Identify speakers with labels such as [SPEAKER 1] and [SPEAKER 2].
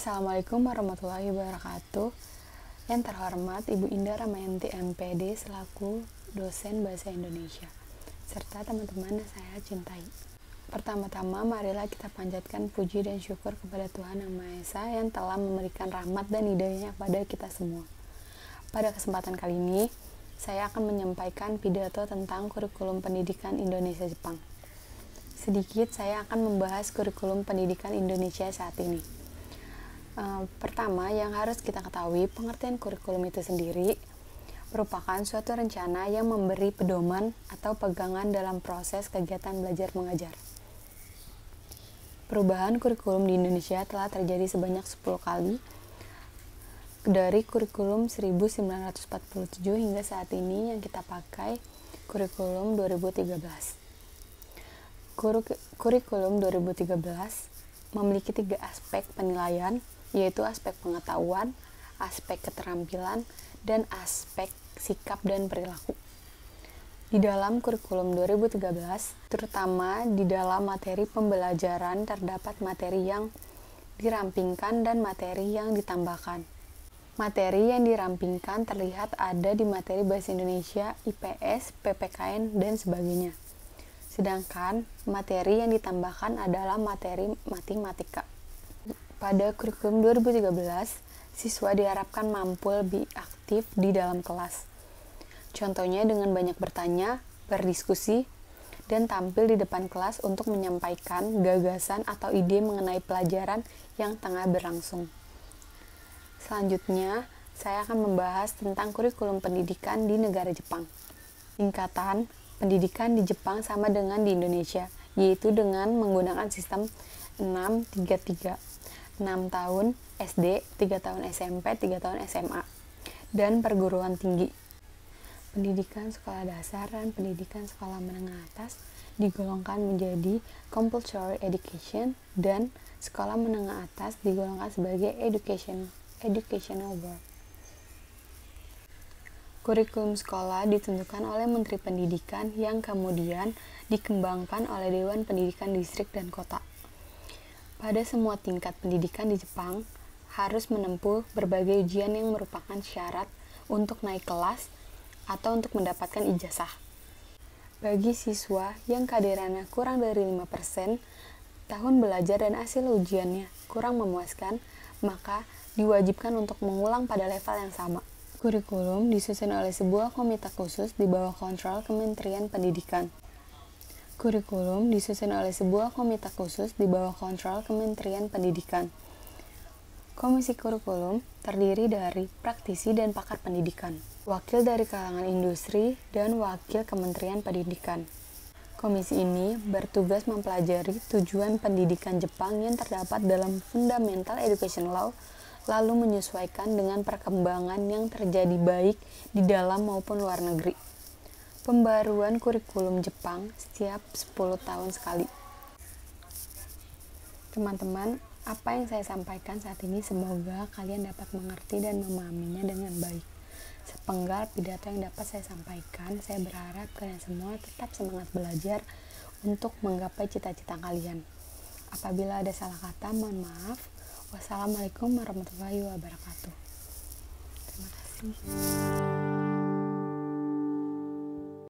[SPEAKER 1] Assalamualaikum warahmatullahi wabarakatuh. Yang terhormat Ibu Indah Ramayanti MPD selaku dosen Bahasa Indonesia, serta teman-teman yang saya cintai. Pertama-tama marilah kita panjatkan puji dan syukur kepada Tuhan Yang Maha Esa yang telah memberikan rahmat dan hidayah kepada kita semua. Pada kesempatan kali ini, saya akan menyampaikan pidato tentang kurikulum pendidikan Indonesia Jepang. Sedikit saya akan membahas kurikulum pendidikan Indonesia saat ini. Pertama, yang harus kita ketahui, pengertian kurikulum itu sendiri merupakan suatu rencana yang memberi pedoman atau pegangan dalam proses kegiatan belajar mengajar. Perubahan kurikulum di Indonesia telah terjadi sebanyak 10 kali, dari kurikulum 1947 hingga saat ini yang kita pakai kurikulum 2013. Kurikulum 2013 memiliki 3 aspek penilaian, yaitu aspek pengetahuan, aspek keterampilan, dan aspek sikap dan perilaku. Di dalam kurikulum 2013, terutama di dalam materi pembelajaran terdapat materi yang dirampingkan dan materi yang ditambahkan. Materi yang dirampingkan terlihat ada di materi Bahasa Indonesia, IPS, PPKN, dan sebagainya. Sedangkan materi yang ditambahkan adalah materi matematika. Pada kurikulum 2013, siswa diharapkan mampu lebih aktif di dalam kelas. Contohnya dengan banyak bertanya, berdiskusi, dan tampil di depan kelas untuk menyampaikan gagasan atau ide mengenai pelajaran yang tengah berlangsung. Selanjutnya, saya akan membahas tentang kurikulum pendidikan di negara Jepang. Tingkatan pendidikan di Jepang sama dengan di Indonesia, yaitu dengan menggunakan sistem 6-3-3. 6 tahun SD, 3 tahun SMP, 3 tahun SMA, dan perguruan tinggi. Pendidikan sekolah dasar dan pendidikan sekolah menengah atas digolongkan menjadi compulsory education, dan sekolah menengah atas digolongkan sebagai educational work. Kurikulum sekolah ditentukan oleh Menteri Pendidikan yang kemudian dikembangkan oleh Dewan Pendidikan Distrik dan Kota. Pada semua tingkat pendidikan di Jepang harus menempuh berbagai ujian yang merupakan syarat untuk naik kelas atau untuk mendapatkan ijazah. Bagi siswa yang kehadirannya kurang dari 5% tahun belajar dan hasil ujiannya kurang memuaskan, maka diwajibkan untuk mengulang pada level yang sama. Kurikulum disusun oleh sebuah komite khusus di bawah kontrol Kementerian Pendidikan. Kurikulum disusun oleh sebuah komite khusus di bawah kontrol Kementerian Pendidikan. Komisi kurikulum terdiri dari praktisi dan pakar pendidikan, wakil dari kalangan industri, dan wakil Kementerian Pendidikan. Komisi ini bertugas mempelajari tujuan pendidikan Jepang yang terdapat dalam Fundamental Education Law, lalu menyesuaikan dengan perkembangan yang terjadi baik di dalam maupun luar negeri. Pembaruan kurikulum Jepang setiap 10 tahun sekali. Teman-teman, apa yang saya sampaikan saat ini semoga kalian dapat mengerti dan memahaminya dengan baik. Sepenggal pidato yang dapat saya sampaikan, saya berharap kalian semua tetap semangat belajar untuk menggapai cita-cita kalian. Apabila ada salah kata, mohon maaf. Wassalamualaikum warahmatullahi wabarakatuh. Terima kasih.